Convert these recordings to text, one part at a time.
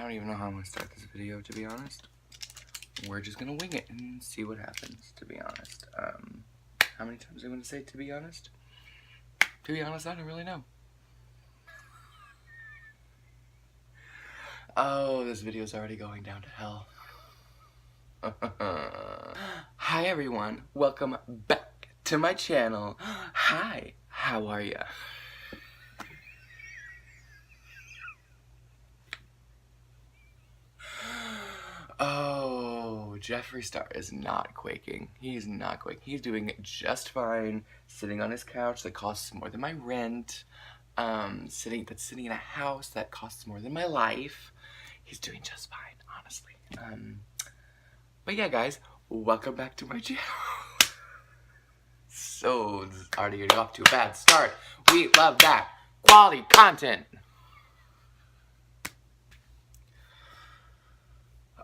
don't even know how I'm gonna start this video, to be honest. We're just gonna wing it and see what happens, to be honest. How many times am I gonna say to be honest? To be honest, I don't really know. Oh, this video's already going down to hell. Hi everyone, welcome back to my channel. Hi, how are ya? Oh, Jeffree Star is not quaking. He's not quaking. He's doing just fine, sitting on his couch that costs more than my rent, sitting in a house that costs more than my life. He's doing just fine, honestly. But yeah, guys, welcome back to my channel. So, this is already getting off to a bad start. We love that. Quality content.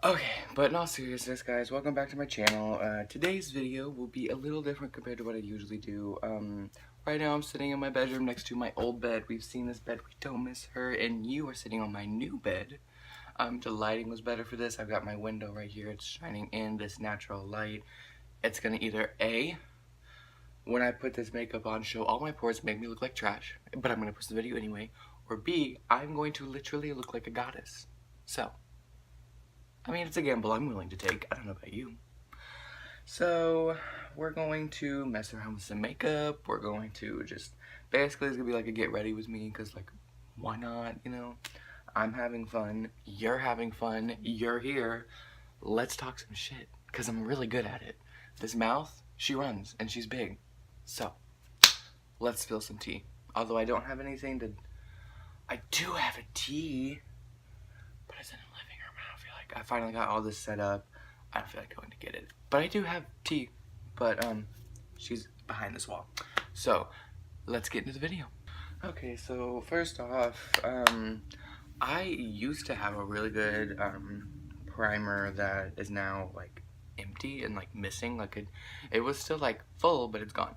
Okay, but in all seriousness, guys, welcome back to my channel. Today's video will be a little different compared to what I usually do. Right now I'm sitting in my bedroom next to my old bed. We've seen this bed, we don't miss her, and you are sitting on my new bed. The lighting was better for this. I've got my window right here. It's shining in this natural light. It's gonna either A, when I put this makeup on, show all my pores, make me look like trash, but I'm gonna post the video anyway, or B, I'm going to literally look like a goddess. So, I mean, it's a gamble I'm willing to take. I don't know about you. So, we're going to mess around with some makeup. We're going to just, basically it's gonna be like a get ready with me, because like, why not, you know? I'm having fun, you're having fun, you're here. Let's talk some shit, because I'm really good at it. This mouth, she runs, and she's big. So, let's spill some tea. Although I don't have anything to, I do have a tea, but it's in the living room. I don't feel like, I finally got all this set up. I don't feel like going to get it. But I do have tea, but she's behind this wall. So, let's get into the video. Okay, so first off, I used to have a really good primer that is now like empty and like missing. Like it was still like full, but it's gone.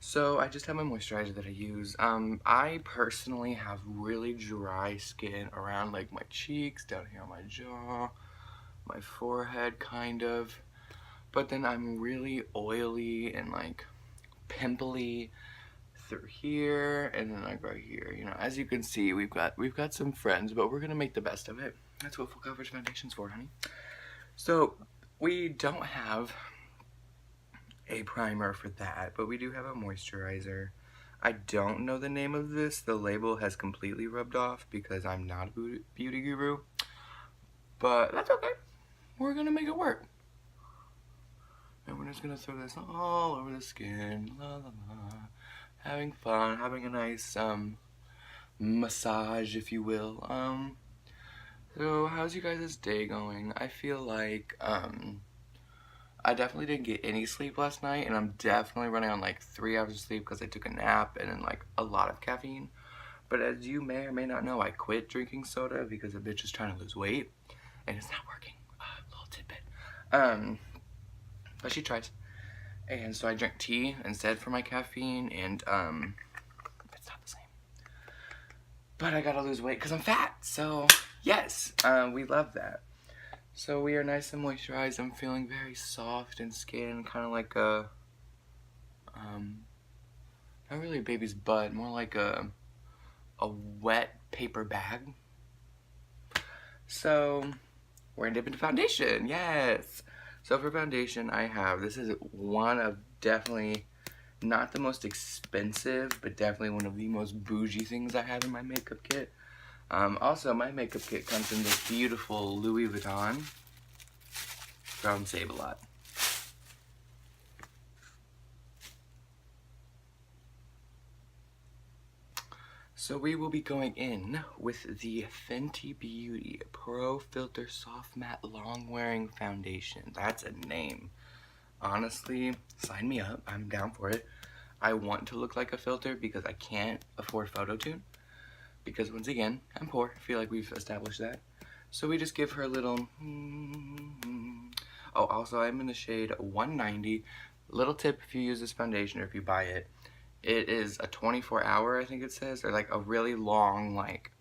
So I just have my moisturizer that I use. I personally have really dry skin around like my cheeks, down here on my jaw, my forehead kind of. But then I'm really oily and like pimply through here, and then like right here. You know, as you can see, we've got some friends, but we're gonna make the best of it. That's what full coverage foundation's for, honey. So we don't have a primer for that, but we do have a moisturizer. I don't know the name of this. The label has completely rubbed off because I'm not a beauty guru, but that's okay. We're gonna make it work. And we're just gonna throw this all over the skin. La la la. Having fun, having a nice massage, if you will. So how's you guys' day going? I feel like I definitely didn't get any sleep last night, and I'm definitely running on like 3 hours of sleep because I took a nap and then like a lot of caffeine. But as you may or may not know, I quit drinking soda because a bitch is trying to lose weight, and it's not working. Little tidbit. But she tries. And so I drink tea instead for my caffeine, and it's not the same. But I gotta lose weight because I'm fat, so yes, we love that. So we are nice and moisturized. I'm feeling very soft in skin, kind of like a, not really a baby's butt, more like a wet paper bag. So we're gonna dip into foundation, yes. So for foundation, I have, this is one of definitely, not the most expensive, but definitely one of the most bougie things I have in my makeup kit. Also, my makeup kit comes in this beautiful Louis Vuitton from Save a Lot. So we will be going in with the Fenty Beauty Pro Filter Soft Matte Long Wearing Foundation. That's a name. Honestly, sign me up. I'm down for it. I want to look like a filter because I can't afford Phototune. Because once again, I'm poor. I feel like we've established that. So we just give her a little... Oh, also I'm in the shade 190. Little tip if you use this foundation or if you buy it. It is a 24-hour, I think it says, or like a really long, like,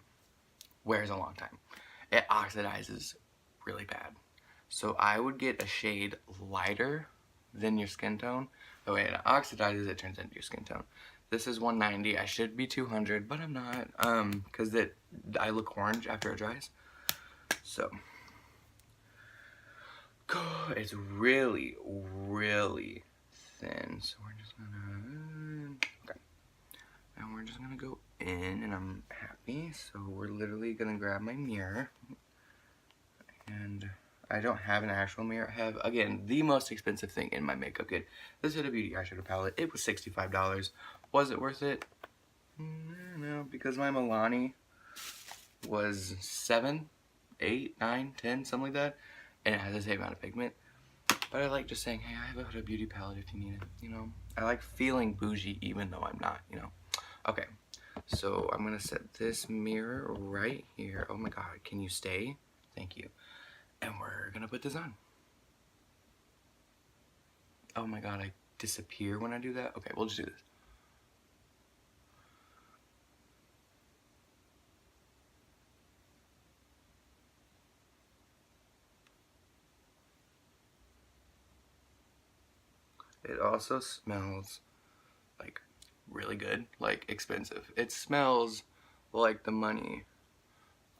wears a long time. it oxidizes really bad. So I would get a shade lighter than your skin tone. The way it oxidizes, it turns into your skin tone. This is 190. I should be 200, but I'm not. Because I look orange after it dries. So it's really, really thin. So we're just gonna, okay. And we're just gonna go in, and I'm happy. So we're literally gonna grab my mirror. And I don't have an actual mirror. I have, again, the most expensive thing in my makeup kit. This is a beauty eyeshadow palette. It was $65. Was it worth it? No, because my Milani was 7, 8, 9, 10, something like that. And it has the same amount of pigment. But I like just saying, hey, I have a beauty palette if you need it, you know. I like feeling bougie even though I'm not, you know. Okay, so I'm going to set this mirror right here. Oh my god, can you stay? Thank you. And we're going to put this on. Oh my god, I disappear when I do that? Okay, we'll just do this. It also smells like really good, like expensive. It smells like the money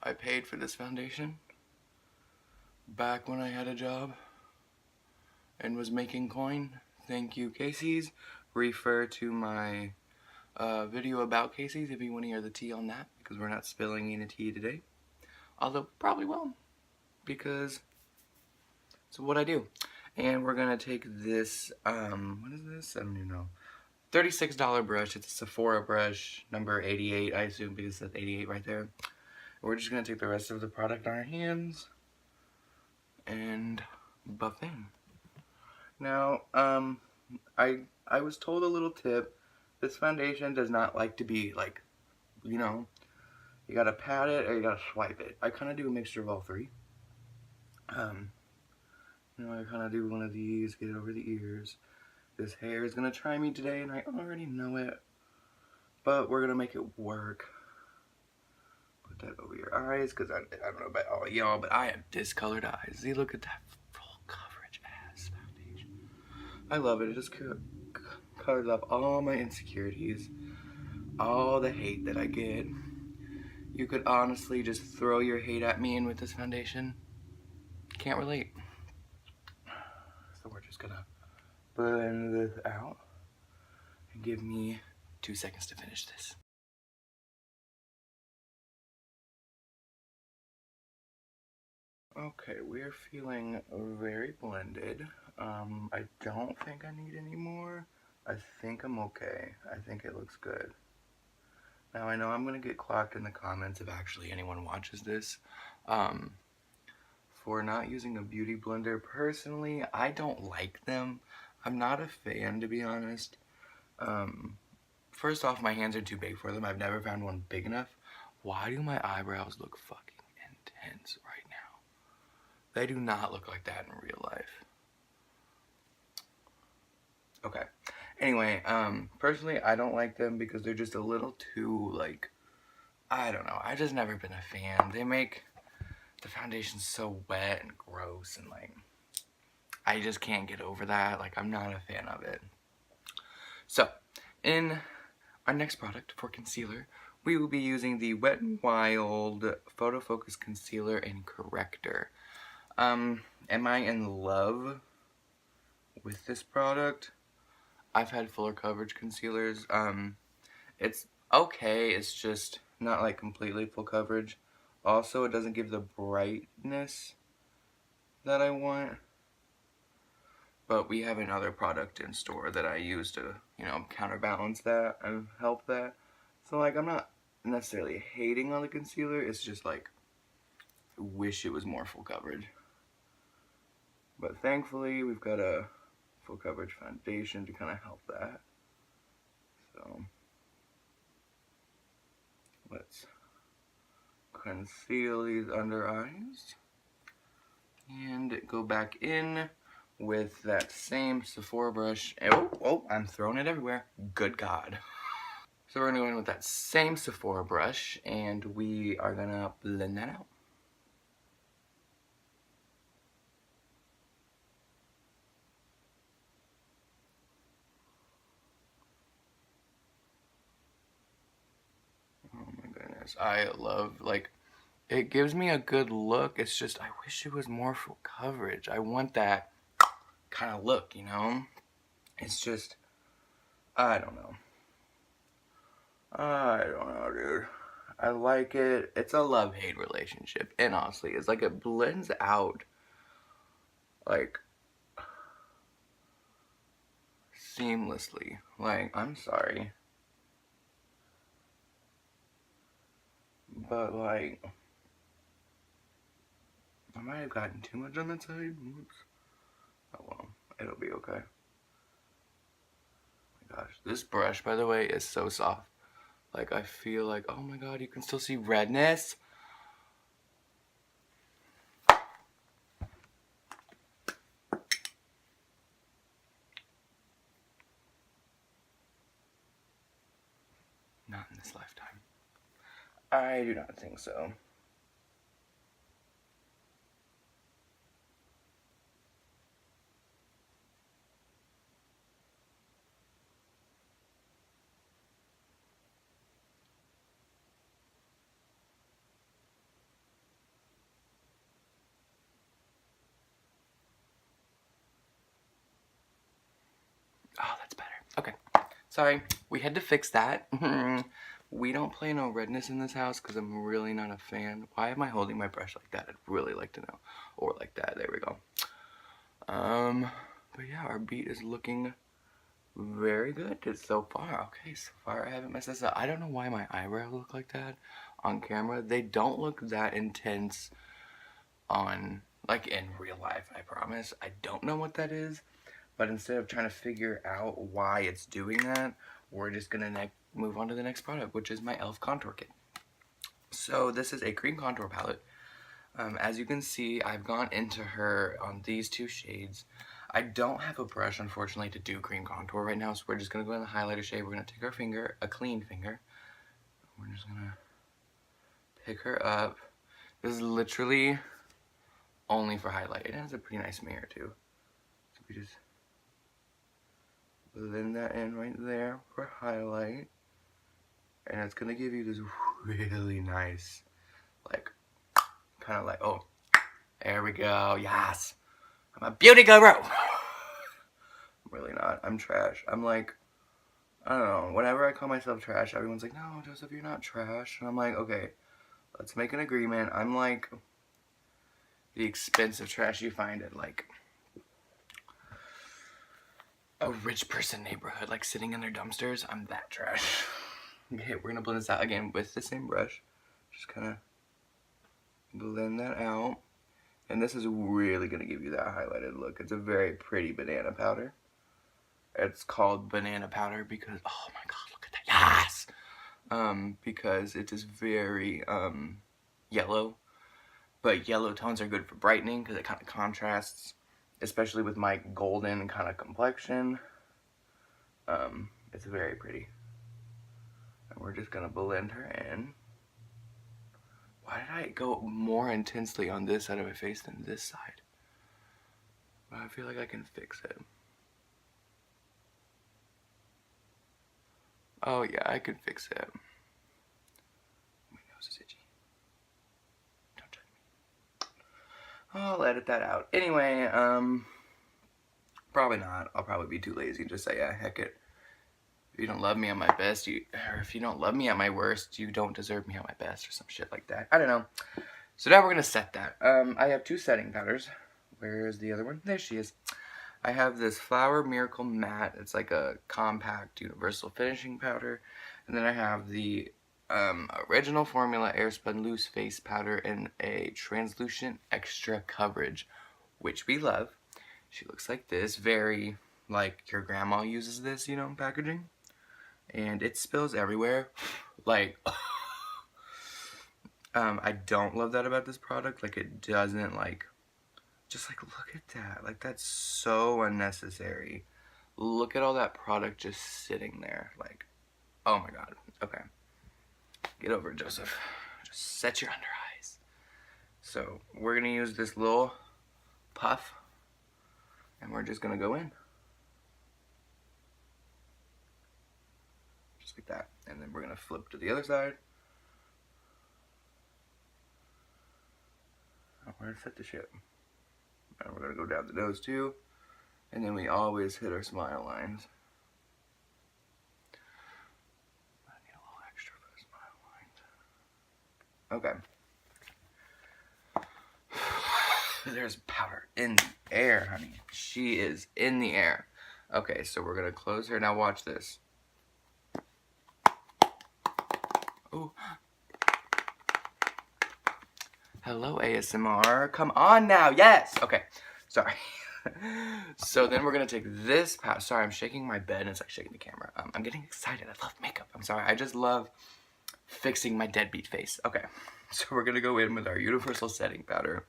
I paid for this foundation back when I had a job and was making coin. Thank you, Casey's. Refer to my video about Casey's if you want to hear the tea on that, because we're not spilling any tea today. Although, probably will, because it's what I do. And we're going to take this, what is this? I don't even know. $36 brush. It's a Sephora brush, number 88, I assume, because it says 88 right there. We're just going to take the rest of the product on our hands and buff in. Now, I was told a little tip. This foundation does not like to be, like, you know, you gotta pat it or you gotta swipe it. I kind of do a mixture of all three. You know, I kind of do one of these, get it over the ears. This hair is gonna try me today, and I already know it. But we're gonna make it work. Put that over your eyes, because I don't know about all y'all, but I have discolored eyes. See, look at that full coverage ass foundation. I love it. It just covers up all my insecurities, all the hate that I get. You could honestly just throw your hate at me, and with this foundation, can't relate. So we're just gonna blend this out and give me 2 seconds to finish this. Okay, we're feeling very blended. I don't think I need any more. I think I'm okay. I think it looks good. Now I know I'm gonna get clocked in the comments if actually anyone watches this. For not using a beauty blender. Personally, I don't like them. I'm not a fan, to be honest. First off, my hands are too big for them. I've never found one big enough. Why do my eyebrows look fucking intense right now? They do not look like that in real life. Okay. Anyway, personally, I don't like them because they're just a little too, like, I don't know. I've just never been a fan. They make the foundation so wet and gross, and, like, I just can't get over that. Like, I'm not a fan of it. So, in our next product for concealer, we will be using the Wet n Wild Photo Focus Concealer and Corrector. Am I in love with this product? I've had fuller coverage concealers. It's okay. It's just not like completely full coverage. Also, it doesn't give the brightness that I want. But we have another product in store that I use to, you know, counterbalance that and help that. So, like, I'm not necessarily hating on the concealer. It's just, like, I wish it was more full coverage. But thankfully, we've got a full coverage foundation to kind of help that. So, let's conceal these under eyes. And go back in with that same Sephora brush. Oh, I'm throwing it everywhere. Good God. So we're gonna go in with that same Sephora brush, and we are gonna blend that out. promise. I love, like, it gives me a good look. It's just, I wish it was more full coverage. I want that kind of look, you know? It's just, I don't know. I don't know, dude. I like it. It's a love-hate relationship. And honestly, it's like it blends out, like, seamlessly. Like, I'm sorry. But, like, I might have gotten too much on that side. Whoops. Oh well, it'll be okay. Oh my gosh, this brush, by the way, is so soft. Like, I feel like, oh my god, you can still see redness. Not in this lifetime. I do not think so. Oh, that's better. Okay. Sorry, we had to fix that. We don't play no redness in this house because I'm really not a fan. Why am I holding my brush like that? I'd really like to know. Or like that. There we go. But yeah, our beat is looking very good so far. Okay, so far I haven't messed this up. I don't know why my eyebrows look like that on camera. They don't look that intense on, like, in real life, I promise. I don't know what that is. But instead of trying to figure out why it's doing that, we're just gonna move on to the next product, which is my e.l.f. contour kit. So this is a cream contour palette. As you can see, I've gone into her on these two shades. I don't have a brush, unfortunately, to do cream contour right now, so we're just gonna go in the highlighter shade. We're gonna take our finger, a clean finger. We're just gonna pick her up. This is literally only for highlight. It has a pretty nice mirror too. So we just blend that in right there for highlight, and it's gonna give you this really nice, like, kind of like, oh, there we go, yes, I'm a beauty guru. I'm really not. I'm trash. I'm like, I don't know, whenever I call myself trash, everyone's like, no, Joseph, you're not trash, and I'm like, okay, let's make an agreement. I'm like the expensive trash you find at, like, a rich person neighborhood, like sitting in their dumpsters. I'm that trash. Okay, we're gonna blend this out again with the same brush. Just kind of blend that out. And this is really gonna give you that highlighted look. It's a very pretty banana powder. It's called banana powder because, oh my god, look at that, yes! Because it is very yellow. But yellow tones are good for brightening because it kind of contrasts, especially with my golden kind of complexion. It's very pretty. And we're just gonna blend her in. Why did I go more intensely on this side of my face than this side? But I feel like I can fix it. Oh yeah, I can fix it. My nose is itchy. Don't judge me. I'll edit that out. Anyway, probably not. I'll probably be too lazy and just say, yeah, heck it. If you don't love me at my best, or if you don't love me at my worst, you don't deserve me at my best, or some shit like that. I don't know. So now we're gonna set that. I have two setting powders. Where is the other one? There she is. I have this Flower Miracle Matte. It's like a compact universal finishing powder. And then I have the original formula Airspun Loose Face Powder in a translucent extra coverage, which we love. She looks like this. Very, like, your grandma uses this, you know, packaging. And it spills everywhere. Like, I don't love that about this product. Like, it doesn't, like, just, like, look at that. Like, that's so unnecessary. Look at all that product just sitting there. Like, oh my god. Okay. Get over it, Joseph. Just set your under eyes. So, we're gonna use this little puff. And we're just gonna go in. Just like that. And then we're gonna flip to the other side. we're gonna set the ship. And we're gonna go down the nose too. And then we always hit our smile lines. I need a little extra for the smile lines. Okay. There's powder in the air, honey. She is in the air. Okay, so we're gonna close her. Now watch this. Ooh. Hello, ASMR. Come on now. Yes. Okay. Sorry. So then we're going to take this powder. Sorry, I'm shaking my bed and it's like shaking the camera. I'm getting excited. I love makeup. I'm sorry. I just love fixing my deadbeat face. Okay. So we're going to go in with our universal setting powder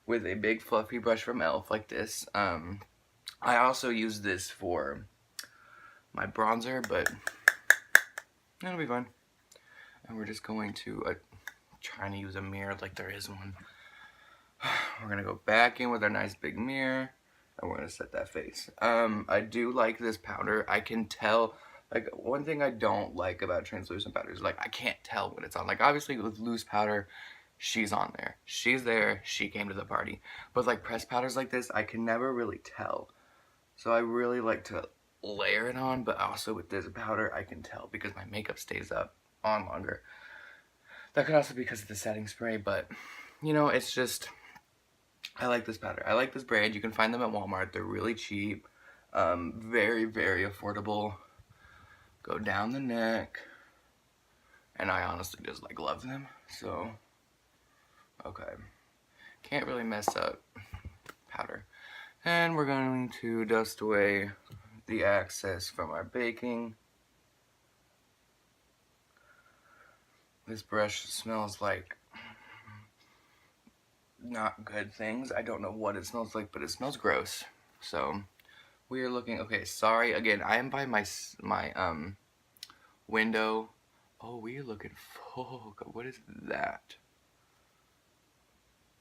with a big fluffy brush from e.l.f. like this. I also use this for my bronzer, but it'll be fun. And we're just going to... trying to use a mirror like there is one. We're gonna go back in with our nice big mirror and we're gonna set that face. I do like this powder. I can tell, like, one thing I don't like about translucent powder is, like, I can't tell when it's on. Like, obviously with loose powder, she's on there. She's there, she came to the party. But like pressed powders like this, I can never really tell. So I really like to layer it on, but also with this powder, I can tell because my makeup stays up on longer. That could also be because of the setting spray, but, you know, it's just, I like this powder. I like this brand. You can find them at Walmart. They're really cheap, very, very affordable. Go down the neck, and I honestly just, like, love them, so, okay. Can't really mess up powder. And we're going to dust away the excess from our baking. This brush smells like not good things. I don't know what it smells like, but it smells gross. So we are looking, okay, sorry, again, I am by my window. Oh, we are looking full. What is that?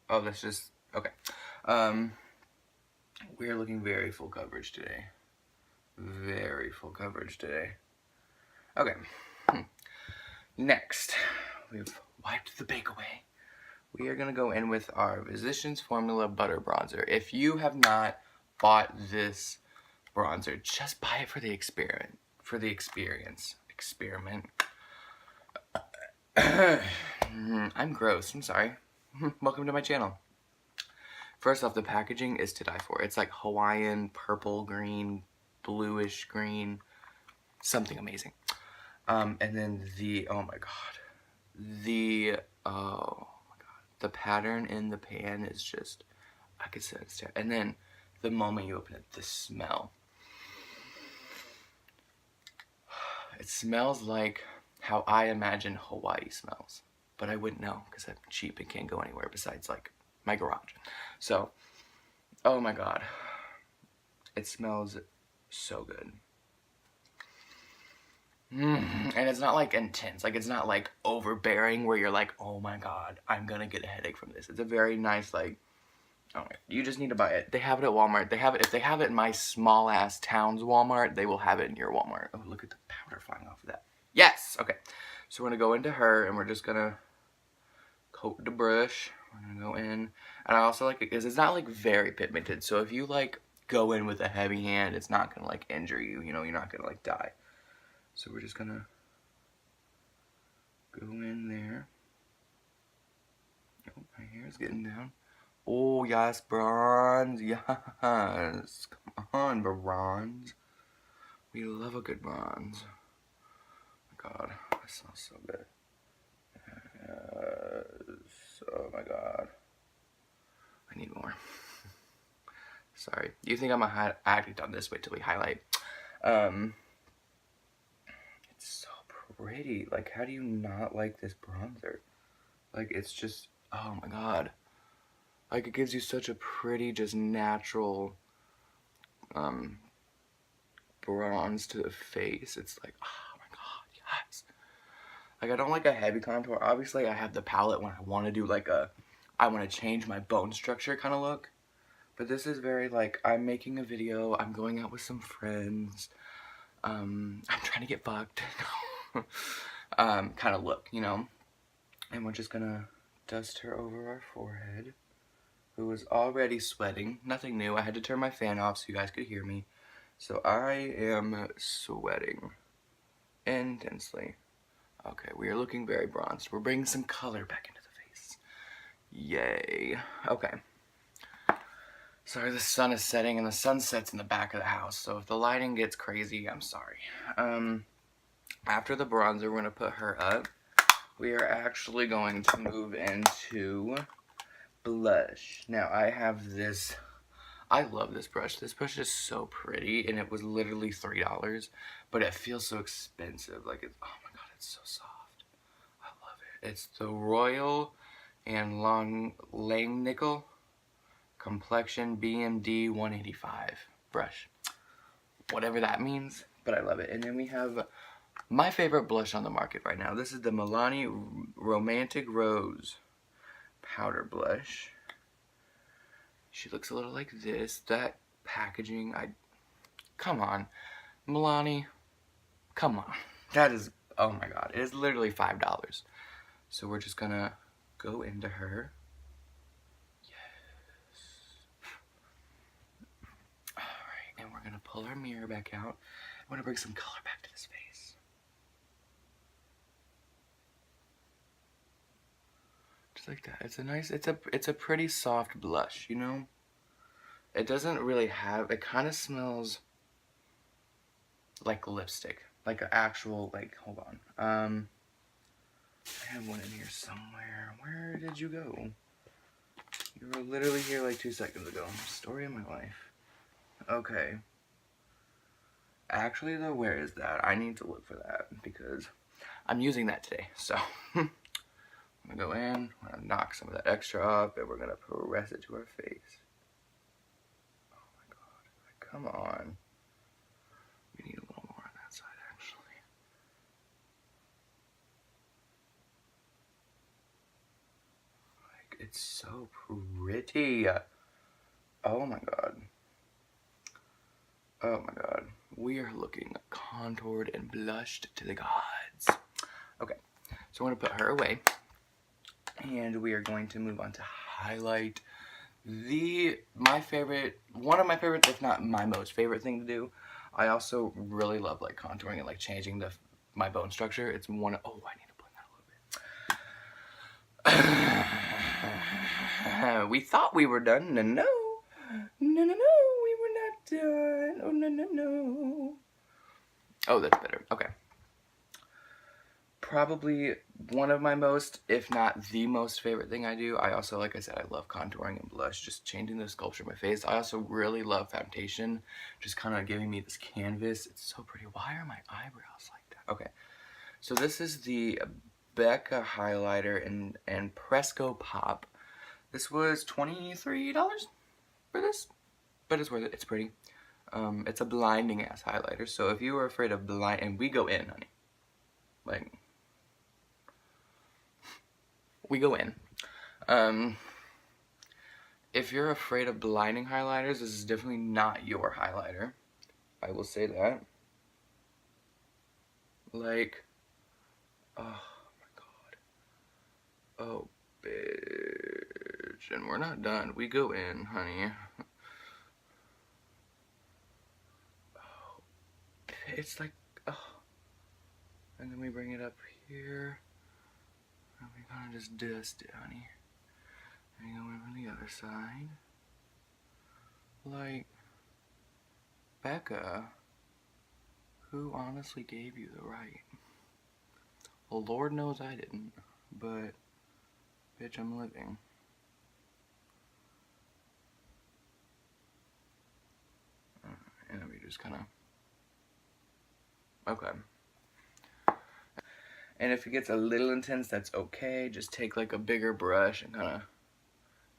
Oh, that's just, okay. We are looking very full coverage today. Very full coverage today. Okay. Next, we've wiped the bake away. We are going to go in with our Physicians Formula Butter Bronzer. If you have not bought this bronzer, just buy it for the experiment. Experiment. I'm gross. I'm sorry. Welcome to my channel. First off, the packaging is to die for. It's like Hawaiian, purple, green, bluish green. Something amazing. And then the, oh my god, the pattern in the pan is just, I could say it's terrible. And then the moment you open it, the smell. It smells like how I imagine Hawaii smells, but I wouldn't know because I'm cheap and can't go anywhere besides like my garage. So, oh my god, it smells so good. And it's not like intense, like it's not like overbearing where you're like, oh my god, I'm gonna get a headache from this. It's a very nice, like, oh, you just need to buy it. They have it at Walmart. They have it, if they have it in my small ass town's Walmart, they will have it in your Walmart. Oh, look at the powder flying off of that. Yes, okay. So we're gonna go into her and we're just gonna coat the brush. We're gonna go in, and I also like it because it's not like very pigmented. So if you like go in with a heavy hand, it's not gonna like injure you. You know, you're not gonna like die. So we're just gonna go in there. Oh, my hair is getting down. Oh, yes, bronze. Yes. Come on, bronze. We love a good bronze. Oh my god, that smells so good. Yes. Oh my god. I need more. Sorry. You think I'm gonna act on this? Wait till we highlight. It's so pretty. Like, how do you not like this bronzer? Like, it's just, oh my god. Like, it gives you such a pretty, just natural bronze to the face. It's like, oh my god, yes. Like, I don't like a heavy contour. Obviously, I have the palette when I want to do like a, I want to change my bone structure kind of look. But this is very like, I'm making a video, I'm going out with some friends, I'm trying to get fucked, kind of look, you know? And we're just gonna dust her over our forehead. who was already sweating. Nothing new. I had to turn my fan off so you guys could hear me. So I am sweating intensely. Okay, we are looking very bronzed. We're bringing some color back into the face. Yay. Okay. Sorry, the sun is setting and the sun sets in the back of the house. So if the lighting gets crazy, I'm sorry. After the bronzer, we're going to put her up. We are actually going to move into blush. Now, I have this. I love this brush. This brush is so pretty, and it was literally $3, but it feels so expensive. Like, it's, oh my god, it's so soft. I love it. It's the Royal and Langnickel Complexion BMD 185 brush. Whatever that means, but I love it. And then we have my favorite blush on the market right now. This is the Milani Romantic Rose powder blush. She looks a little like this. That packaging, come on. Milani, come on. That is, oh my god, it is literally $5. So we're just gonna go into her. Yes. Alright, and we're gonna pull our mirror back out. I wanna bring some color back to this face. Just like that. It's a nice, it's a pretty soft blush, you know? It doesn't really have, it kind of smells like lipstick. Like an actual, like, hold on. I have one in here somewhere. Where did you go? You were literally here like 2 seconds ago. Story of my life. Okay. Actually though, where is that? I need to look for that because I'm using that today. So, I'm gonna go in, we're gonna knock some of that extra off, and we're gonna press it to our face. Oh my god. Come on. We need a little more on that side, actually. Like, it's so pretty. Oh my god. Oh my god. We are looking contoured and blushed to the gods. Okay, so we're gonna put her away. And we are going to move on to highlight. My favorite, one of my favorites, if not my most favorite thing to do. I also really love like contouring and like changing my bone structure. It's one of, oh, I need to blend that a little bit. We thought we were done. No, no, no, no, we were not done. Oh, no, no, no. Oh, that's better. Okay. Probably one of my most, if not the most favorite thing I do. I also, like I said, I love contouring and blush, just changing the sculpture of my face. I also really love foundation, just kind of giving me this canvas. It's so pretty. Why are my eyebrows like that? Okay, so this is the Becca highlighter and Presco Pop. This was $23 for this, but it's worth it. It's pretty. It's a blinding ass highlighter, so if you were afraid of and we go in, honey. Like, we go in. If you're afraid of blinding highlighters, this is definitely not your highlighter. I will say that. Like, oh my god. Oh, bitch. And we're not done. We go in, honey. Oh, it's like, oh. And then we bring it up here. And we kind of just dust it, honey. And you go over on the other side. Like, Becca, who honestly gave you the right? Well, Lord knows I didn't, but, bitch, I'm living. And then we just kind of, okay. And if it gets a little intense, that's okay. Just take like a bigger brush and kind of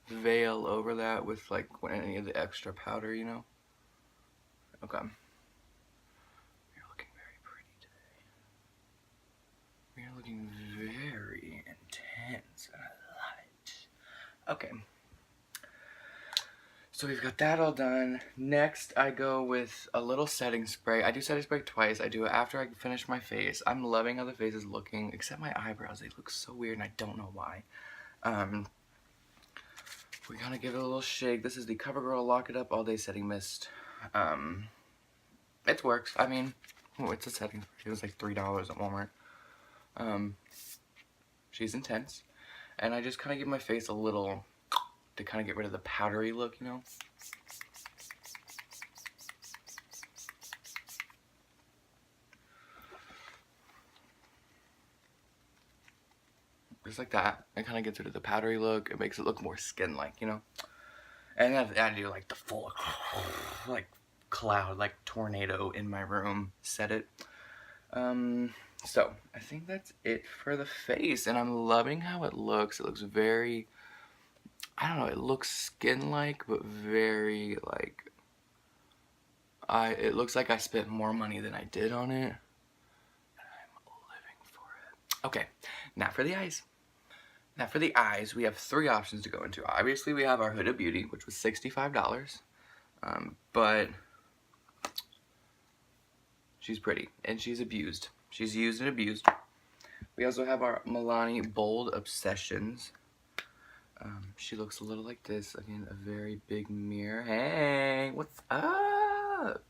veil over that with like any of the extra powder, you know? Okay. You're looking very pretty today. We are looking very intense, and I love it. Okay. So we've got that all done. Next, I go with a little setting spray. I do setting spray twice. I do it after I finish my face. I'm loving how the face is looking, except my eyebrows. They look so weird, and I don't know why. we kind of give it a little shake. This is the CoverGirl Lock It Up All Day Setting Mist. It works. I mean, it's a setting. It was like $3 at Walmart. She's intense. And I just kind of give my face a little, to kind of get rid of the powdery look, you know? Just like that. It kind of gets rid of the powdery look. It makes it look more skin-like, you know? And then I do like the full, like, cloud, like tornado in my room. Set it. So, I think that's it for the face. And I'm loving how it looks. It looks very, I don't know, it looks skin-like, but very, like, it looks like I spent more money than I did on it. And I'm living for it. Okay, now for the eyes. Now for the eyes, we have 3 options to go into. Obviously, we have our Huda Beauty, which was $65. But she's pretty, and she's abused. She's used and abused. We also have our Milani Bold Obsessions. She looks a little like this. Again, a very big mirror. Hey, what's up?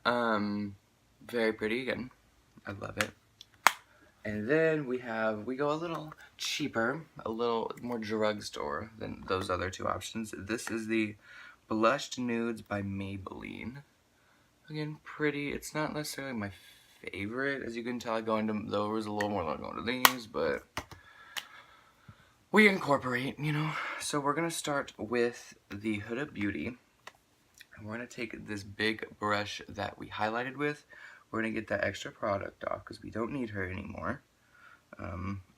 Very pretty again. I love it. And then we go a little cheaper, a little more drugstore than those other 2 options. This is the Blushed Nudes by Maybelline. Again, pretty. It's not necessarily my favorite. As you can tell, I go into those a little more than I go into these, but we incorporate, you know. So we're going to start with the Huda Beauty. And we're going to take this big brush that we highlighted with. We're going to get that extra product off because we don't need her anymore.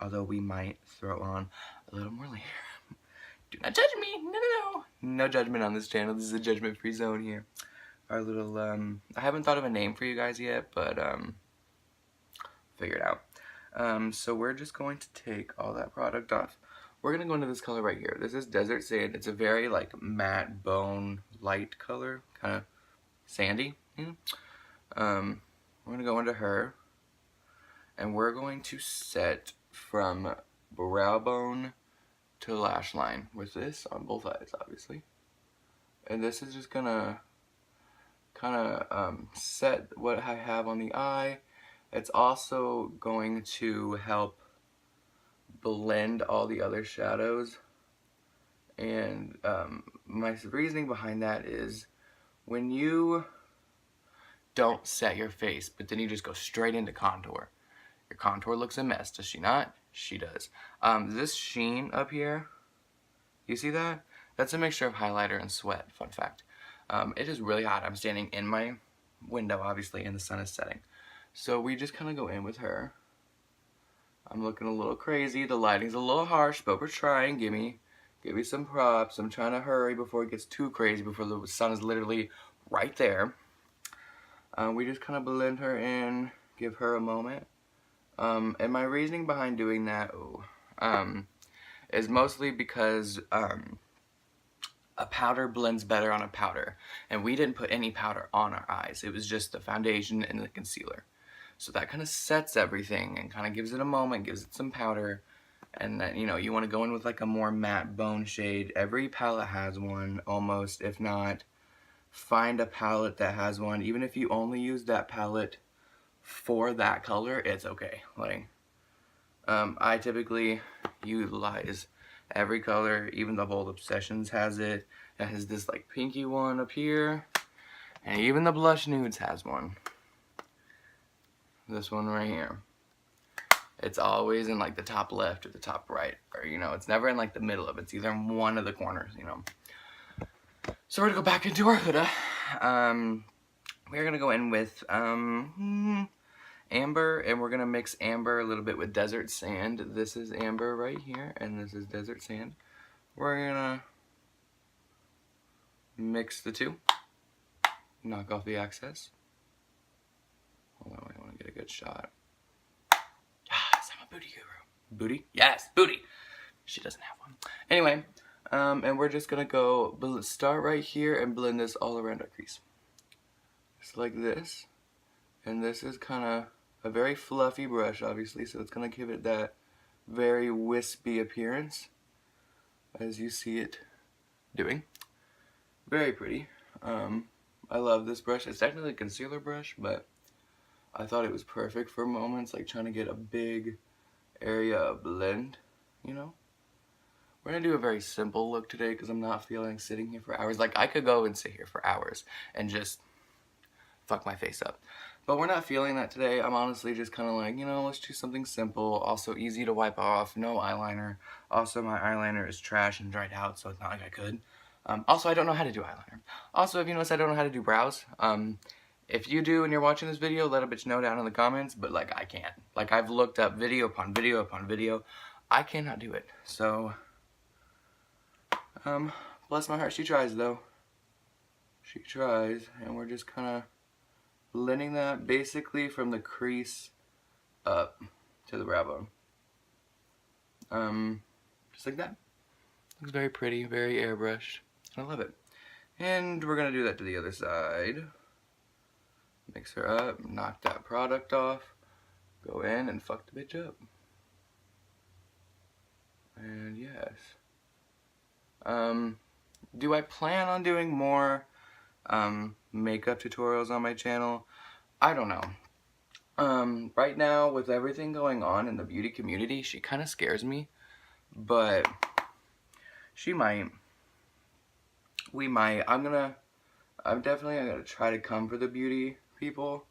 Although we might throw on a little more later. Do not judge me. No, no, no. No judgment on this channel. This is a judgment-free zone here. Our little, I haven't thought of a name for you guys yet, but, figure it out. So we're just going to take all that product off. We're going to go into this color right here. This is Desert Sand. It's a very, like, matte bone light color. Kind of sandy, you know? We're going to go into her, and we're going to set from brow bone to lash line with this on both eyes, obviously. And this is just going to kind of set what I have on the eye. It's also going to help blend all the other shadows. And my reasoning behind that is when you don't set your face, but then you just go straight into contour. Your contour looks a mess, does she not? She does. This sheen up here, you see that? That's a mixture of highlighter and sweat, fun fact. It is really hot. I'm standing in my window, obviously, and the sun is setting. So we just kind of go in with her. I'm looking a little crazy. The lighting's a little harsh, but we're trying. Give me some props. I'm trying to hurry before it gets too crazy, before the sun is literally right there. We just kind of blend her in, give her a moment. And my reasoning behind doing that is mostly because a powder blends better on a powder. And we didn't put any powder on our eyes. It was just the foundation and the concealer. So that kind of sets everything and kind of gives it a moment, gives it some powder. And then, you know, you want to go in with like a more matte bone shade. Every palette has one, almost, if not. Find a palette that has one. Even if you only use that palette for that color, it's okay. Like, I typically utilize every color. Even the Bold Obsessions has it. It has this like pinky one up here, and even the Blush Nudes has one. This one right here. It's always in like the top left or the top right, or you know, it's never in like the middle of it. It's either in one of the corners, you know. So we're gonna go back into our Huda. We're gonna go in with amber, and we're gonna mix amber a little bit with Desert Sand. This is amber right here, and this is Desert Sand. We're gonna mix the two, knock off the excess. Hold on, I want to get a good shot. Yes, I'm a booty guru. Booty? Yes, booty. She doesn't have one. Anyway, and we're just gonna go start right here and blend this all around our crease. Just like this. And this is kind of a very fluffy brush, obviously, so it's gonna give it that very wispy appearance, as you see it doing. Very pretty. I love this brush. It's technically a concealer brush, but I thought it was perfect for moments like trying to get a big area of blend, you know? We're gonna do a very simple look today because I'm not feeling sitting here for hours. Like, I could go and sit here for hours and just fuck my face up. But we're not feeling that today. I'm honestly just kind of like, you know, let's do something simple, also easy to wipe off, no eyeliner. Also, my eyeliner is trash and dried out, so it's not like I could. Also, I don't know how to do eyeliner. Also, if you notice, I don't know how to do brows. If you do and you're watching this video, let a bitch know down in the comments, but like, I can't. Like, I've looked up video upon video upon video. I cannot do it. So, bless my heart, she tries though. She tries, and we're just kind of blending that basically from the crease up to the brow bone. Just like that. Looks very pretty, very airbrushed. I love it. And we're gonna do that to the other side. Mix her up, knock that product off, go in and fuck the bitch up. And yes. Do I plan on doing more makeup tutorials on my channel? I don't know. Right now, with everything going on in the beauty community, she kind of scares me, but she might. We might. I'm definitely gonna try to come for the beauty people,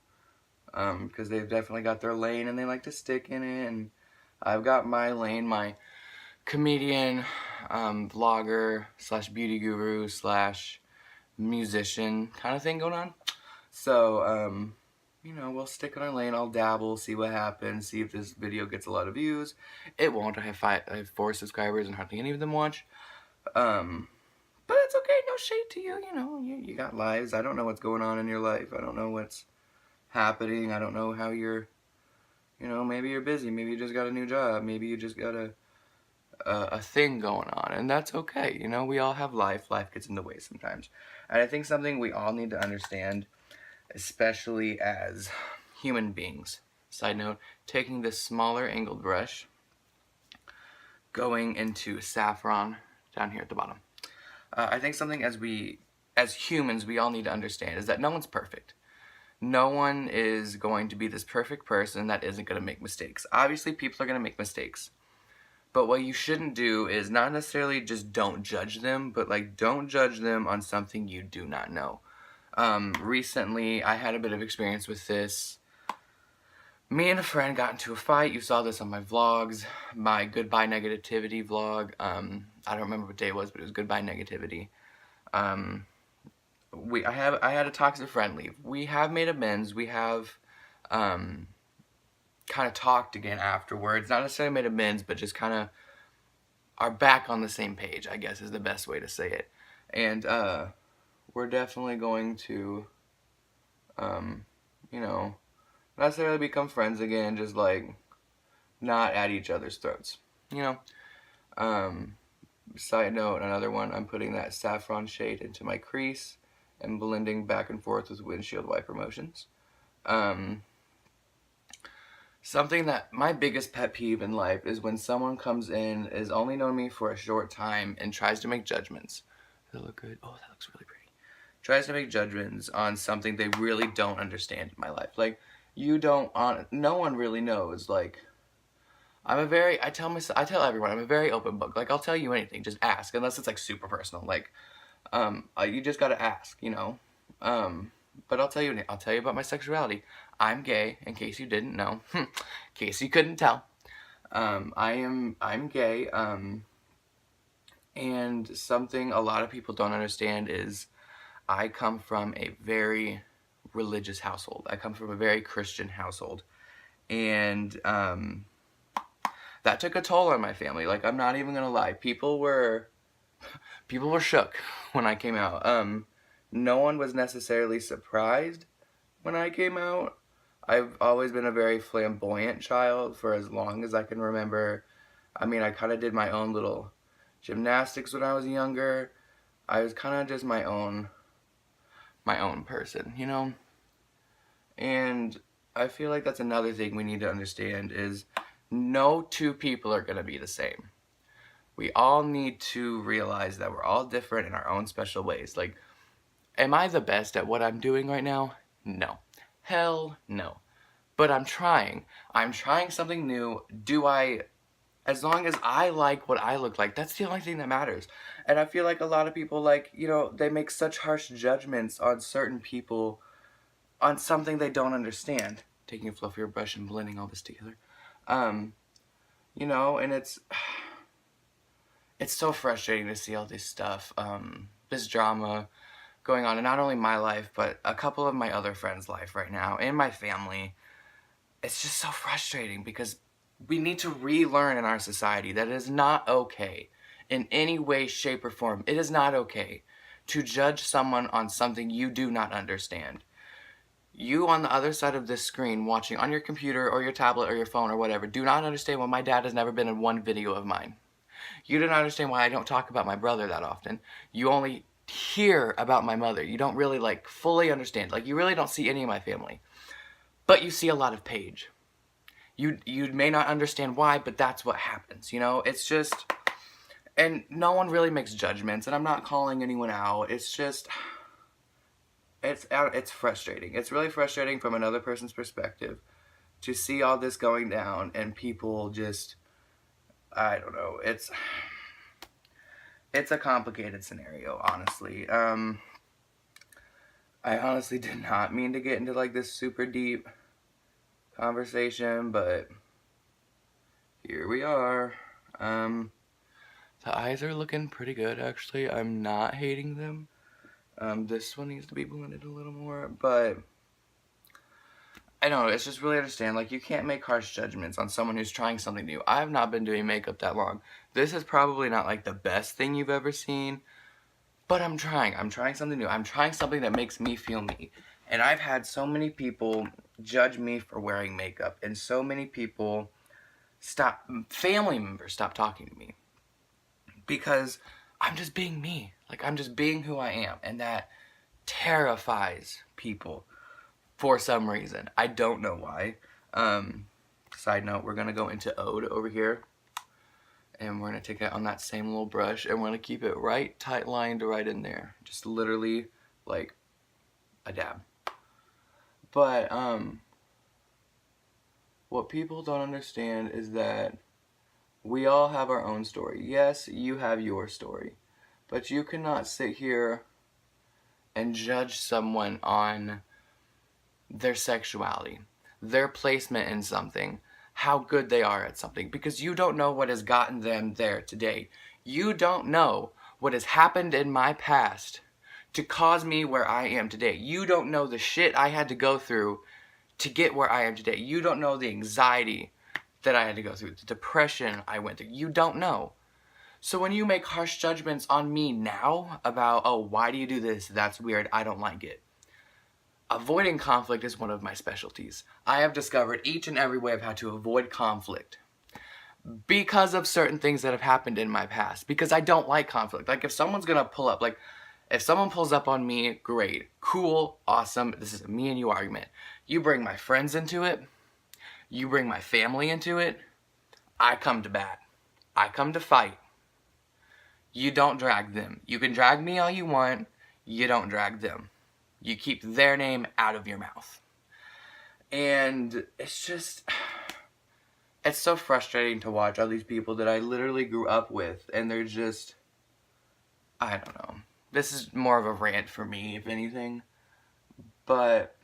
because they've definitely got their lane and they like to stick in it, and I've got my lane, my comedian, vlogger slash beauty guru slash musician kind of thing going on. So, you know, we'll stick in our lane. I'll dabble, see what happens, see if this video gets a lot of views. It won't. I have 4 subscribers and hardly any of them watch. But it's okay. No shade to you. You know, you got lives. I don't know what's going on in your life. I don't know what's happening. I don't know how you're, you know, maybe you're busy. Maybe you just got a new job. Maybe you just got a thing going on, and that's okay. You know, we all have life. Life gets in the way sometimes. And I think something we all need to understand, especially as human beings. Side note, taking this smaller angled brush, going into saffron down here at the bottom. I think something as humans, we all need to understand is that no one's perfect. No one is going to be this perfect person that isn't going to make mistakes. Obviously, people are going to make mistakes. But what you shouldn't do is not necessarily just don't judge them, but like don't judge them on something you do not know. Recently, I had a bit of experience with this. Me and a friend got into a fight. You saw this on my vlogs, my Goodbye Negativity vlog. I don't remember what day it was, but it was Goodbye Negativity. I had a toxic friend leave. We have made amends. We have kind of talked again afterwards. Not necessarily made amends, but just kind of are back on the same page, I guess is the best way to say it. And we're definitely going to, you know, not necessarily become friends again, just like not at each other's throats, you know. Side note, another one, I'm putting that saffron shade into my crease and blending back and forth with windshield wiper motions. Something that my biggest pet peeve in life is when someone comes in, is only known me for a short time, and tries to make judgments. Does that look good? Oh, that looks really pretty. Tries to make judgments on something they really don't understand in my life. Like, no one really knows. Like, I tell everyone, I'm a very open book. Like, I'll tell you anything, just ask, unless it's like super personal. Like, you just gotta ask, you know. But I'll tell you about my sexuality. I'm gay, in case you didn't know, in case you couldn't tell. I'm gay, and something a lot of people don't understand is I come from a very religious household. I come from a very Christian household, and that took a toll on my family. Like, I'm not even gonna lie. People were shook when I came out. No one was necessarily surprised when I came out. I've always been a very flamboyant child for as long as I can remember. I mean, I kind of did my own little gymnastics when I was younger. I was kind of just my own person, you know? And I feel like that's another thing we need to understand is no two people are going to be the same. We all need to realize that we're all different in our own special ways. Like, am I the best at what I'm doing right now? No. Hell no. But I'm trying. I'm trying something new. As long as I like what I look like, that's the only thing that matters. And I feel like a lot of people, like, you know, they make such harsh judgments on certain people on something they don't understand. Taking a fluffier brush and blending all this together. You know, and it's so frustrating to see all this stuff, this drama going on in not only my life, but a couple of my other friends' life right now, and my family. It's just so frustrating because we need to relearn in our society that it is not okay in any way, shape, or form. It is not okay to judge someone on something you do not understand. You on the other side of this screen watching on your computer or your tablet or your phone or whatever do not understand why my dad has never been in one video of mine. You don't understand why I don't talk about my brother that often. You only hear about my mother. You don't really, like, fully understand. Like, you really don't see any of my family. But you see a lot of Paige. You may not understand why, but that's what happens, you know? It's just... And no one really makes judgments, and I'm not calling anyone out. It's just... It's frustrating. It's really frustrating from another person's perspective to see all this going down and people just... I don't know. It's a complicated scenario, honestly. I honestly did not mean to get into, like, this super deep conversation, but here we are. The eyes are looking pretty good, actually. I'm not hating them. This one needs to be blended a little more, but I don't know, it's just really understand, like, you can't make harsh judgments on someone who's trying something new. I have not been doing makeup that long. This is probably not, like, the best thing you've ever seen, but I'm trying. I'm trying something new. I'm trying something that makes me feel me. And I've had so many people judge me for wearing makeup, and so many people family members stop talking to me. Because I'm just being me. Like, I'm just being who I am, and that terrifies people. For some reason. I don't know why. Side note, we're going to go into Ode over here. And we're going to take it on that same little brush. And we're going to keep it right tight lined right in there. Just literally like a dab. But, what people don't understand is that we all have our own story. Yes, you have your story. But you cannot sit here and judge someone on their sexuality, their placement in something, how good they are at something, because you don't know what has gotten them there today. You don't know what has happened in my past to cause me where I am today. You don't know the shit I had to go through to get where I am today. You don't know the anxiety that I had to go through, the depression I went through. You don't know. So when you make harsh judgments on me now about, oh, why do you do this? That's weird. I don't like it. Avoiding conflict is one of my specialties. I have discovered each and every way of how to avoid conflict because of certain things that have happened in my past. Because I don't like conflict. Like, if someone's gonna pull up, like, if someone pulls up on me, great, cool, awesome, this is a me and you argument. You bring my friends into it, you bring my family into it, I come to bat. I come to fight. You don't drag them. You can drag me all you want, you don't drag them. You keep their name out of your mouth. And it's just, it's so frustrating to watch all these people that I literally grew up with, and they're just, I don't know. This is more of a rant for me, if anything. But,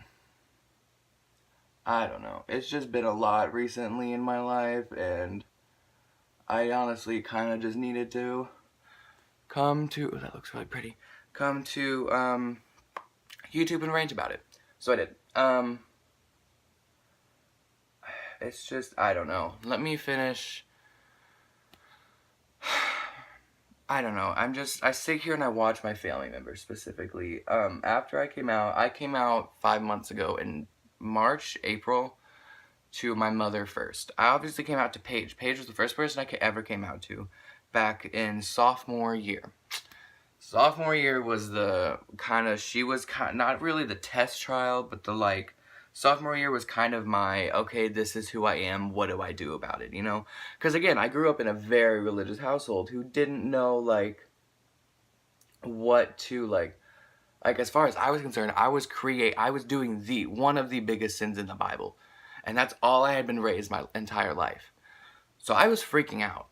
I don't know. It's just been a lot recently in my life, and I honestly kind of just needed to come to, oh, that looks really pretty, come to, YouTube and rant about it. So I did. It's just, I don't know. Let me finish. I don't know. I sit here and I watch my family members specifically. After I came out 5 months ago in March, April, to my mother first. I obviously came out to Paige. Paige was the first person I ever came out to back in sophomore year. Sophomore year was the kind of, she was not really the test trial, but the, like, sophomore year was kind of my, okay, this is who I am, what do I do about it, you know? Because again, I grew up in a very religious household who didn't know, like, what to, like, as far as I was concerned, I was doing one of the biggest sins in the Bible. And that's all I had been raised my entire life. So I was freaking out.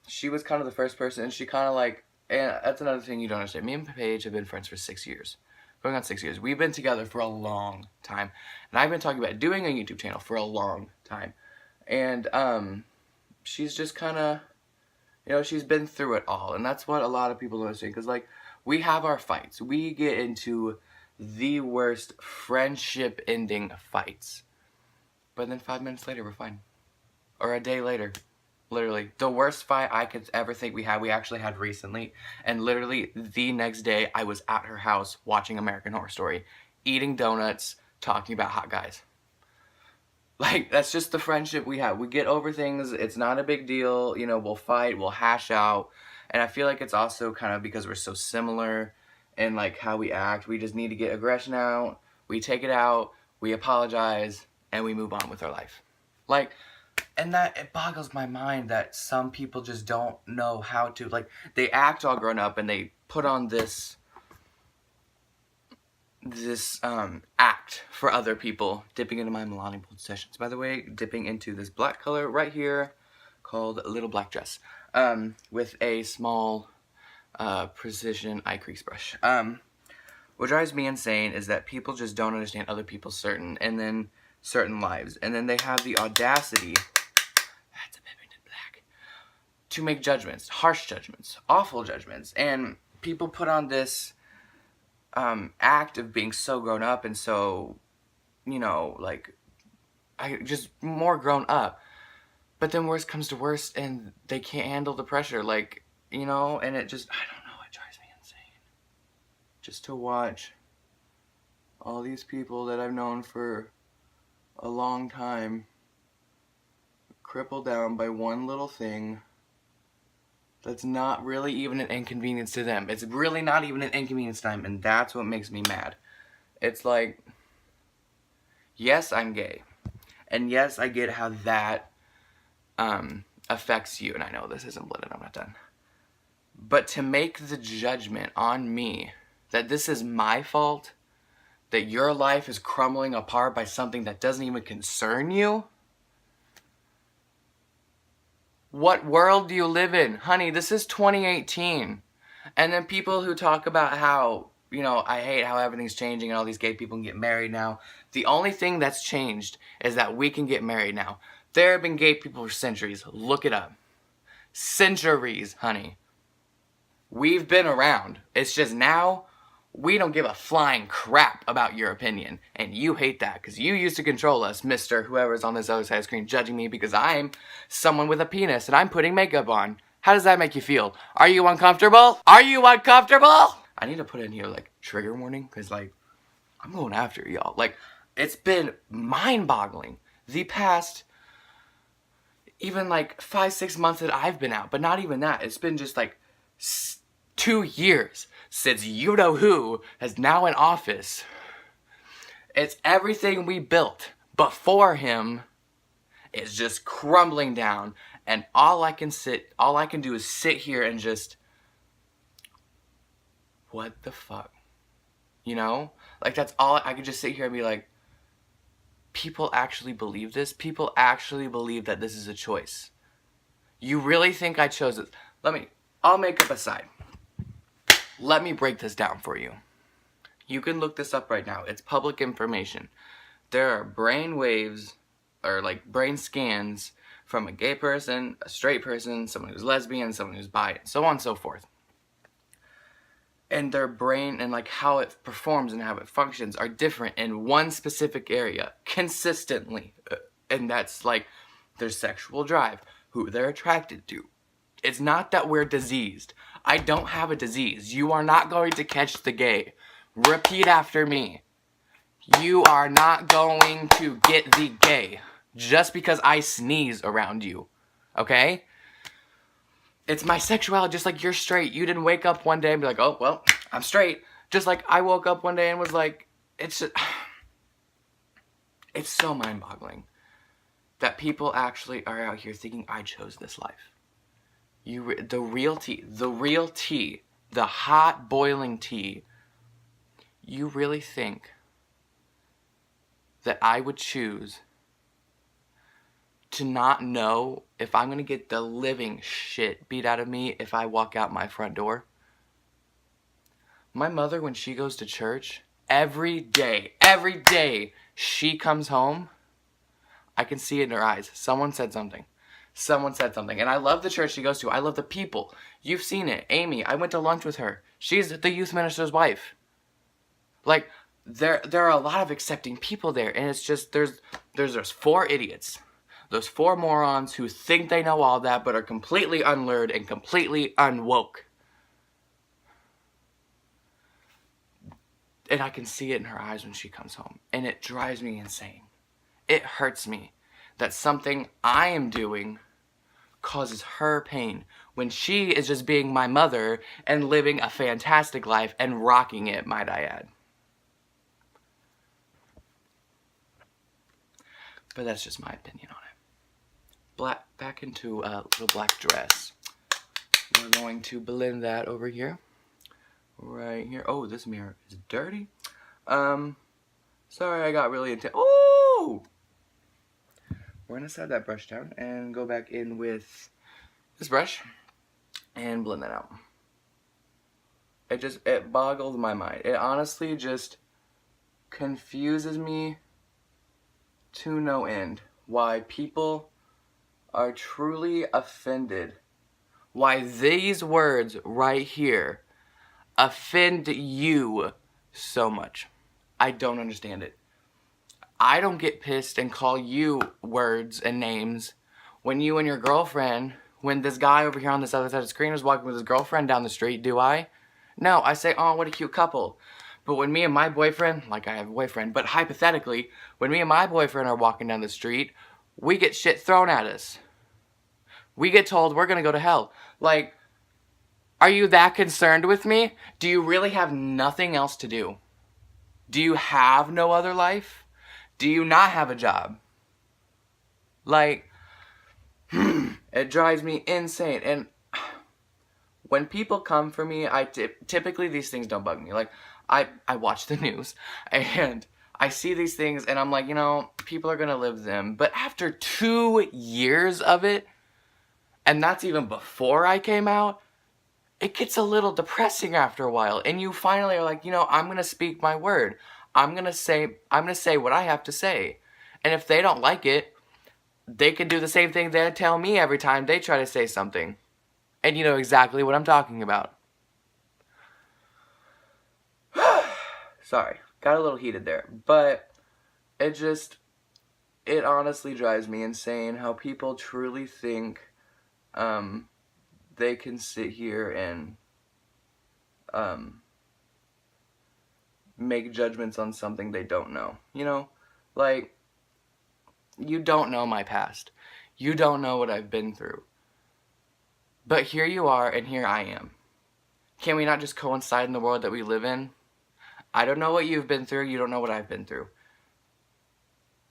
She was kind of the first person, and she kind of like, and that's another thing you don't understand. Me and Paige have been friends for 6 years. Going on 6 years. We've been together for a long time. And I've been talking about doing a YouTube channel for a long time. And, she's just kind of, you know, she's been through it all. And that's what a lot of people don't understand. Because, like, we have our fights. We get into the worst friendship-ending fights. But then 5 minutes later, we're fine. Or a day later. Literally. The worst fight I could ever think we actually had recently. And literally, the next day, I was at her house watching American Horror Story. Eating donuts, talking about hot guys. Like, that's just the friendship we have. We get over things. It's not a big deal. You know, we'll fight. We'll hash out. And I feel like it's also kind of because we're so similar in, like, how we act. We just need to get aggression out. We take it out. We apologize. And we move on with our life. Like, and that, it boggles my mind that some people just don't know how to, like, they act all grown up and they put on this act for other people. Dipping into my Milani Bold Sessions, by the way, dipping into this black color right here called Little Black Dress, with a small precision eye crease brush. What drives me insane is that people just don't understand other people's certain lives, and then they have the audacity, that's a peppermint black, to make judgments, harsh judgments, awful judgments, and people put on this act of being so grown up and so, you know, like, just more grown up. But then worst comes to worst and they can't handle the pressure, like, you know, and it just, I don't know, it drives me insane. Just to watch all these people that I've known for a long time crippled down by one little thing that's not really even an inconvenience to them. It's really not even an inconvenience to them, and that's what makes me mad. It's like, yes, I'm gay. And yes, I get how that affects you. And I know this isn't blooded, I'm not done. But to make the judgment on me that this is my fault, that your life is crumbling apart by something that doesn't even concern you? What world do you live in? Honey, this is 2018. And then people who talk about how, you know, I hate how everything's changing and all these gay people can get married now. The only thing that's changed is that we can get married now. There have been gay people for centuries. Look it up. Centuries, honey. We've been around. It's just now, we don't give a flying crap about your opinion. And you hate that because you used to control us, Mr. Whoever's on this other side of the screen judging me because I'm someone with a penis and I'm putting makeup on. How does that make you feel? Are you uncomfortable? Are you uncomfortable? I need to put in here, like, trigger warning because, like, I'm going after y'all. Like, it's been mind-boggling the past even, like, 5-6 months that I've been out. But not even that. It's been just, like, 2 years since you-know-who is now in office. It's everything we built before him is just crumbling down. And all I can do is sit here and just, what the fuck? You know? Like, that's all, I could just sit here and be like, people actually believe this? People actually believe that this is a choice. You really think I chose this? I'll make up a side. Let me break this down for you. You can look this up right now. It's public information. There are brain waves, or like brain scans, from a gay person, a straight person, someone who's lesbian, someone who's bi, and so on and so forth. And their brain and like how it performs and how it functions are different in one specific area consistently. And that's like their sexual drive, who they're attracted to. It's not that we're diseased. I don't have a disease. You are not going to catch the gay. Repeat after me. You are not going to get the gay just because I sneeze around you. Okay? It's my sexuality, just like you're straight. You didn't wake up one day and be like, oh, well, I'm straight. Just like I woke up one day and was like, it's just... It's so mind-boggling that people actually are out here thinking I chose this life. The real tea, the hot boiling tea. You really think that I would choose to not know if I'm gonna get the living shit beat out of me if I walk out my front door? My mother, when she goes to church, every day she comes home, I can see it in her eyes. Someone said something. And I love the church she goes to. I love the people. You've seen it. Amy, I went to lunch with her. She's the youth minister's wife. Like, there are a lot of accepting people there, and it's just, there's 4 idiots. Those 4 morons who think they know all that, but are completely unlearned and completely unwoke. And I can see it in her eyes when she comes home. And it drives me insane. It hurts me that something I am doing causes her pain when she is just being my mother and living a fantastic life and rocking it, might I add. But that's just my opinion on it. Back into a little black dress. We're going to blend that over here. Right here. Oh, this mirror is dirty. Sorry, I got really intense. Oh! We're gonna set that brush down and go back in with this brush and blend that out. It boggles my mind. It honestly just confuses me to no end why people are truly offended. Why these words right here offend you so much. I don't understand it. I don't get pissed and call you words and names when you and your girlfriend, when this guy over here on this other side of the screen is walking with his girlfriend down the street, do I? No, I say, oh, what a cute couple. But when me and my boyfriend, like I have a boyfriend, but hypothetically, when me and my boyfriend are walking down the street, we get shit thrown at us. We get told we're gonna go to hell. Like, are you that concerned with me? Do you really have nothing else to do? Do you have no other life? Do you not have a job? Like, it drives me insane. And when people come for me, typically these things don't bug me. Like, I watch the news and I see these things and I'm like, you know, people are gonna live them. But after 2 years of it, and that's even before I came out, it gets a little depressing after a while. And you finally are like, you know, I'm gonna speak my word. I'm gonna say what I have to say. And if they don't like it, they can do the same thing they tell me every time they try to say something. And you know exactly what I'm talking about. Sorry, got a little heated there. But it honestly drives me insane how people truly think they can sit here and make judgments on something they don't know. You know, like, you don't know my past. You don't know what I've been through. But here you are and here I am. Can we not just coincide in the world that we live in? I don't know what you've been through. You don't know what I've been through.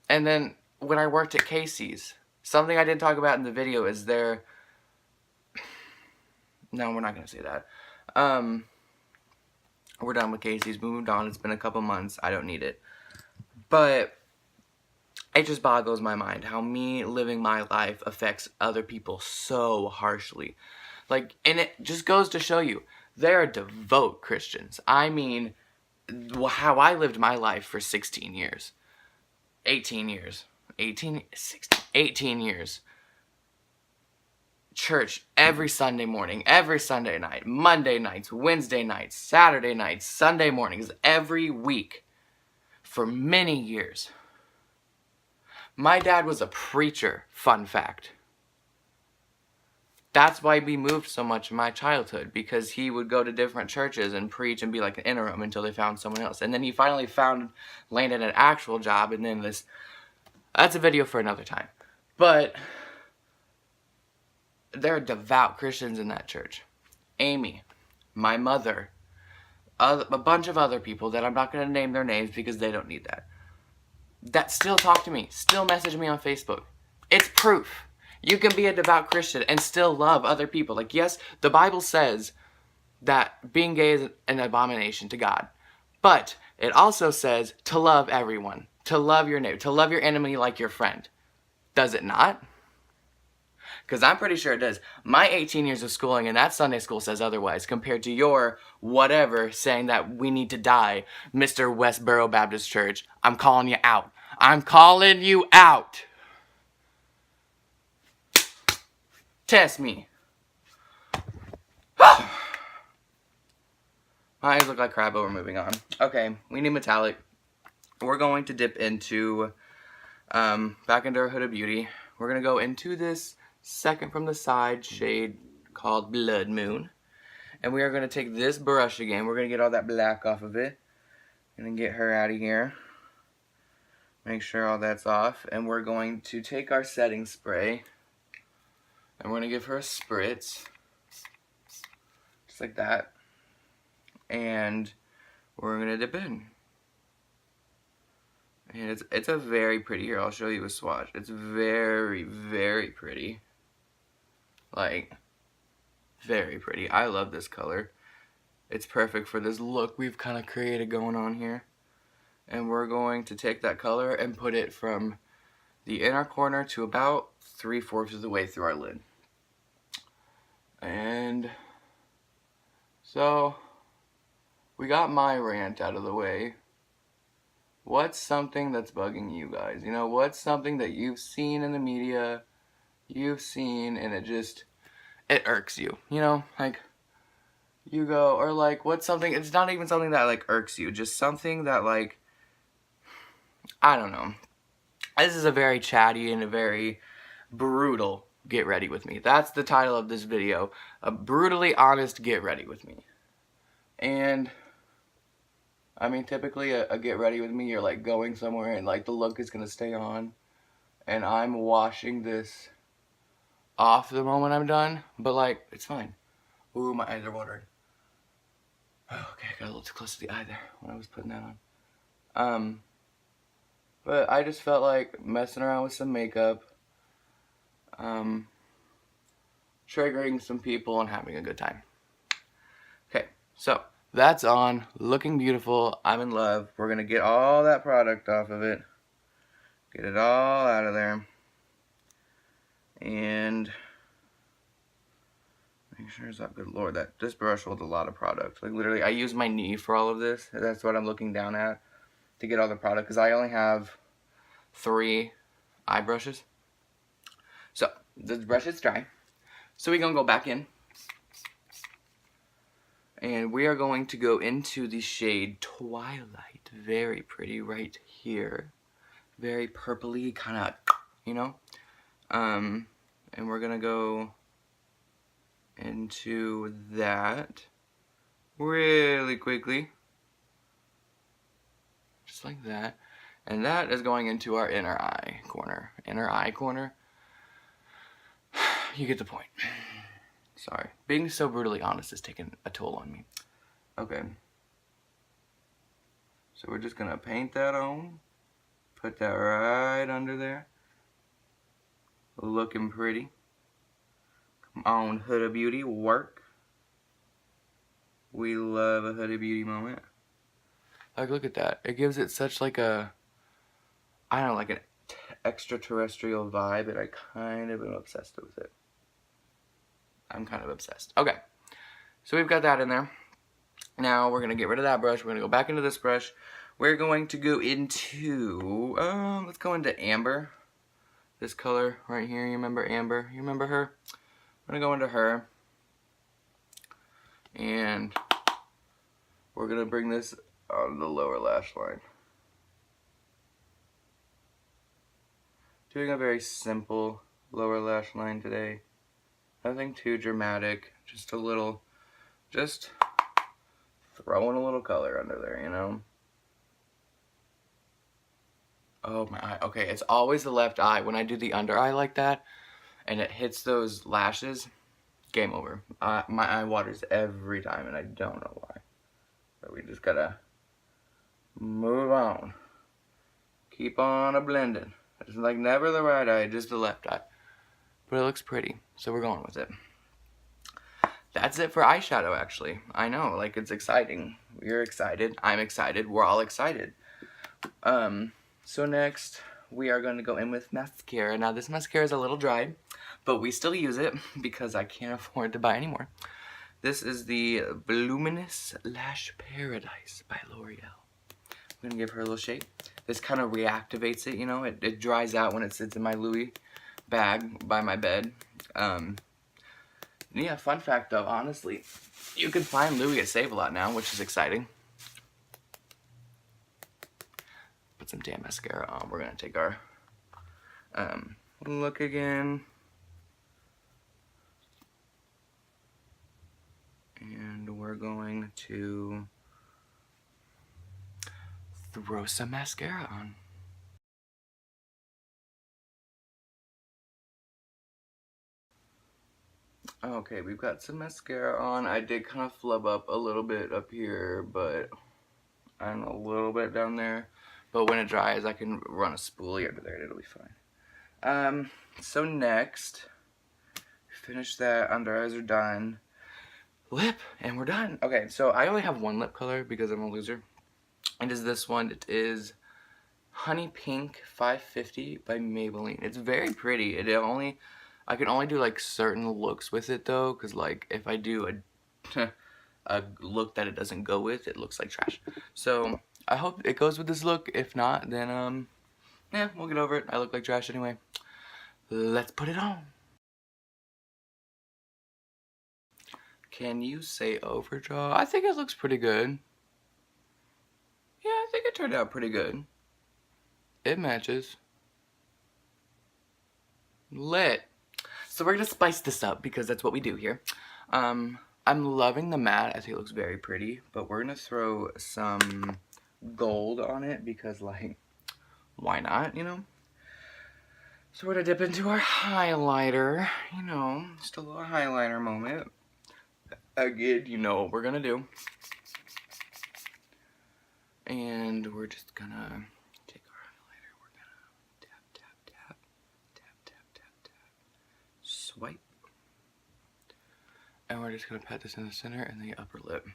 And then when I worked at Casey's, something I didn't talk about in the video is there... No, we're not going to say that. We're done with Casey's. We moved on. It's been a couple months. I don't need it. But it just boggles my mind how me living my life affects other people so harshly. Like, and it just goes to show you, they're devout Christians. I mean, how I lived my life for 16 years. 18 years. 18 years. Church every Sunday morning, every Sunday night, Monday nights, Wednesday nights, Saturday nights, Sunday mornings, every week for many years. My dad was a preacher, fun fact. That's why we moved so much in my childhood, because he would go to different churches and preach and be like an interim until they found someone else. And then he finally landed an actual job, and then that's a video for another time. But there are devout Christians in that church. Amy, my mother, a bunch of other people that I'm not going to name their names because they don't need that. that still talk to me, still message me on Facebook. It's proof. You can be a devout Christian and still love other people. Like, yes, the Bible says that being gay is an abomination to God. But it also says to love everyone, to love your neighbor, to love your enemy like your friend. Does it not? Because I'm pretty sure it does. My 18 years of schooling and that Sunday school says otherwise, compared to your whatever saying that we need to die, Mr. Westboro Baptist Church. I'm calling you out. I'm calling you out. Test me. My eyes look like crap, but we're moving on. Okay, we need metallic. We're going to dip into, back into our Huda Beauty. We're going to go into this second from the side shade called Blood Moon. And we are going to take this brush again. We're going to get all that black off of it. And then get her out of here. Make sure all that's off. And we're going to take our setting spray. And we're going to give her a spritz. Just like that. And we're going to dip in. And it's a very pretty, here, I'll show you a swatch. It's very, very pretty. Like, very pretty. I love this color. It's perfect for this look we've kind of created going on here. And we're going to take that color and put it from the inner corner to about 3/4 of the way through our lid. And so we got my rant out of the way. What's something that's bugging you guys? You know, what's something that you've seen in the media, you've seen, and it irks you, you know? Like, you go, or like, what's something, it's not even something that, like, irks you, just something that, like, I don't know. This is a very chatty and a very brutal get ready with me. That's the title of this video. A brutally honest get ready with me. And I mean, typically a get ready with me, you're like going somewhere and like the look is going to stay on. And I'm washing this off the moment I'm done. But like, it's fine. Ooh, my eyes are watering. Oh, okay, I got a little too close to the eye there when I was putting that on. But I just felt like messing around with some makeup. Triggering some people and having a good time. Okay, so that's on, looking beautiful, I'm in love. We're going to get all that product off of it. Get it all out of there. And make sure it's up. Good Lord, this brush holds a lot of product. Like literally, I use my knee for all of this. That's what I'm looking down at to get all the product. Because I only have 3 eye brushes. So, this brush is dry. So we're going to go back in. And we are going to go into the shade Twilight. Very pretty right here. Very purpley, kind of, you know. And we're going to go into that really quickly. Just like that. And that is going into our inner eye corner. Inner eye corner. You get the point. Sorry. Being so brutally honest has taken a toll on me. Okay. So we're just going to paint that on. Put that right under there. Looking pretty. Come on, Huda Beauty, work. We love a Huda Beauty moment. Like, look at that. It gives it such like a, I don't know, like an extraterrestrial vibe, and I kind of am obsessed with it. I'm kind of obsessed. Okay, so we've got that in there. Now we're going to get rid of that brush. We're going to go back into this brush. We're going to go into, let's go into Amber. This color right here, you remember Amber? You remember her? We're going to go into her. And we're going to bring this on the lower lash line. Doing a very simple lower lash line today. Nothing too dramatic, just a little, just throwing a little color under there, you know? Oh my eye, okay, it's always the left eye. When I do the under eye like that, and it hits those lashes, game over. My eye waters every time, and I don't know why. But we just gotta move on. keep on a blending. It's like never the right eye, just the left eye. But it looks pretty, so we're going with it. That's it for eyeshadow, actually. I know, like, it's exciting. You're excited. I'm excited. We're all excited. So next, we are going to go in with mascara. Now, this mascara is a little dry, but we still use it because I can't afford to buy any more. This is the Voluminous Lash Paradise by L'Oreal. I'm going to give her a little shake. This kind of reactivates it, you know. It dries out when it sits in my Louis bag by my bed. Yeah, fun fact though, honestly, you can find Louis at Save-A-Lot now, which is exciting. Put some damn mascara on. We're going to take our look again. And we're going to throw some mascara on. Okay, we've got some mascara on. I did kind of flub up a little bit up here, but and a little bit down there. But when it dries, I can run a spoolie under there and it'll be fine. So next, finish that. Under eyes are done. Lip, and we're done. Okay, so I only have one lip color because I'm a loser. It is this one. It is Honey Pink 550 by Maybelline. It's very pretty. I can only do like certain looks with it though, because like if I do a look that it doesn't go with, it looks like trash. So I hope it goes with this look. If not, then yeah, we'll get over it. I look like trash anyway. Let's put it on. Can you say overdraw? I think it looks pretty good. Yeah, I think it turned out pretty good. It matches. Lit. So we're gonna spice this up because that's what we do here. I'm loving the matte. I think it looks very pretty, but we're gonna throw some gold on it because, like, why not, you know? So we're gonna dip into our highlighter, you know, just a little highlighter moment. Again, you know what we're gonna do. And we're just gonna take our highlighter. We're gonna tap, tap, tap, tap, tap, tap, tap, swipe. And we're just gonna pat this in the center and the upper lip.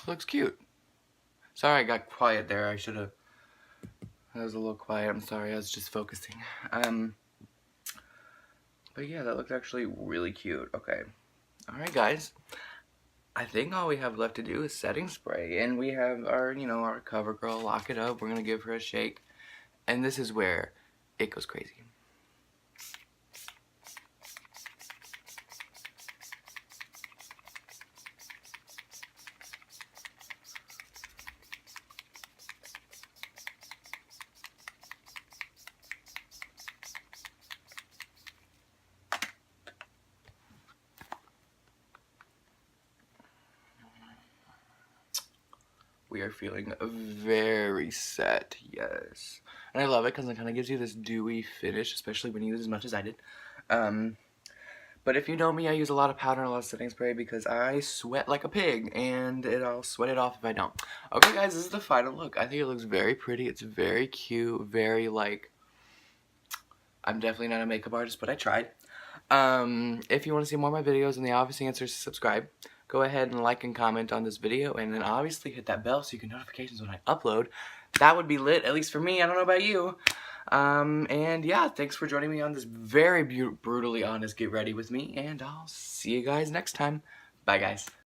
Looks cute. Sorry I got quiet there. I was a little quiet. I'm sorry. I was just focusing. But yeah, that looks actually really cute. Okay. Alright, guys. I think all we have left to do is setting spray. And we have our, you know, our CoverGirl Lock It Up. We're going to give her a shake. And this is where it goes crazy. We are feeling very set, yes. And I love it because it kind of gives you this dewy finish, especially when you use as much as I did. But if you know me, I use a lot of powder and a lot of setting spray because I sweat like a pig, and I'll sweat it off if I don't. Okay, guys, this is the final look. I think it looks very pretty. It's very cute, very, like, I'm definitely not a makeup artist, but I tried. If you want to see more of my videos, and the obvious answer is subscribe. Go ahead and like and comment on this video, and then obviously hit that bell so you get notifications when I upload. That would be lit, at least for me. I don't know about you. And yeah, thanks for joining me on this very brutally honest Get Ready with me, and I'll see you guys next time. Bye, guys.